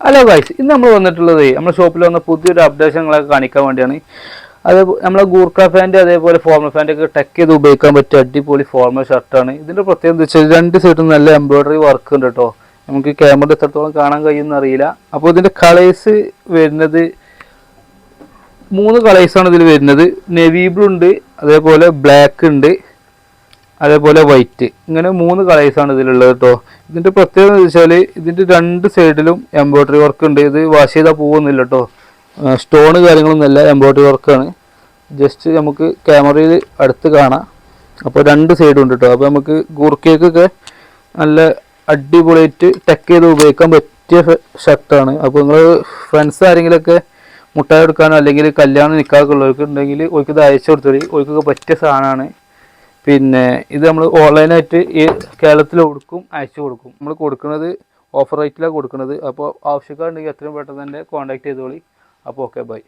Hello guys, ഇന്ന് നമ്മൾ വന്നിട്ടുള്ളത് നമ്മുടെ ഷോപ്പിൽ വന്ന പുതിയൊരു അപ്ഡേഷൻ നിങ്ങളൊക്കെ കാണിക്കാൻ വേണ്ടിയാണ്. അത് നമ്മളെ ഗൂർഖ ഫാൻ്റെ അതേപോലെ ഫോർമൽ ഫാൻ്റെ ഒക്കെ ടെക്ക് ചെയ്ത് ഉപയോഗിക്കാൻ പറ്റിയ അടിപൊളി ഫോർമൽ ഷർട്ടാണ്. ഇതിൻ്റെ പ്രത്യേകത എന്താ വെച്ചാൽ രണ്ട് സൈഡും നല്ല എംബ്രോയിഡറി വർക്ക് ഉണ്ട് കേട്ടോ. നമുക്ക് ക്യാമറ എത്രത്തോളം കാണാൻ കഴിയുമെന്ന് അറിയില്ല. അപ്പോൾ ഇതിൻ്റെ കളേഴ്സ് വരുന്നത് 3 കളേഴ്സാണ് ഇതിൽ വരുന്നത്. നേവി ബ്ലൂ ഉണ്ട്, അതേപോലെ ബ്ലാക്ക് ഉണ്ട്, അതേപോലെ വൈറ്റ്. ഇങ്ങനെ 3 കളേഴ്സാണ് ഇതിലുള്ളത് കേട്ടോ. ഇതിൻ്റെ പ്രത്യേകത എന്ന് വെച്ചാൽ ഇതിൻ്റെ രണ്ട് സൈഡിലും എംബ്രോയിഡറി വർക്ക് ഉണ്ട്. ഇത് വാഷ് ചെയ്താൽ പോകുന്നില്ല കേട്ടോ. സ്റ്റോണ് കാര്യങ്ങളൊന്നുമല്ല, എംബ്രോയിഡറി വർക്കാണ്. ജസ്റ്റ് നമുക്ക് ക്യാമറയിൽ അടുത്ത് കാണാം. അപ്പോൾ രണ്ട് സൈഡും ഉണ്ട് കേട്ടോ. അപ്പോൾ നമുക്ക് ഗൂർഖയ്ക്കൊക്കെ നല്ല അടിപൊളിയായിട്ട് ടെക്ക് ചെയ്ത് ഉപയോഗിക്കാൻ പറ്റിയ ഷർട്ടാണ്. അപ്പോൾ നിങ്ങൾ ഫ്രണ്ട്സ് ആരെങ്കിലുമൊക്കെ മുട്ടായി എടുക്കാനോ അല്ലെങ്കിൽ കല്യാണം നിൽക്കാനൊക്കെ ഉള്ളവർക്ക് ഉണ്ടെങ്കിൽ ഓർക്ക് ഇത് അയച്ചു കൊടുത്തോളി. ഓർക്കൊക്കെ പറ്റിയ സാധനമാണ്. പിന്നെ ഇത് നമ്മൾ ഓൺലൈനായിട്ട് ഈ കേരളത്തിൽ കൊടുക്കും, അയച്ചു കൊടുക്കും. നമ്മൾ കൊടുക്കുന്നത് ഓഫർ റേറ്റിലാണ് കൊടുക്കുന്നത്. അപ്പോൾ ആവശ്യക്കാരുണ്ടെങ്കിൽ എത്രയും പെട്ടെന്ന് തന്നെ കോൺടാക്ട് ചെയ്തോളി. അപ്പോൾ ഓക്കെ, ബൈ.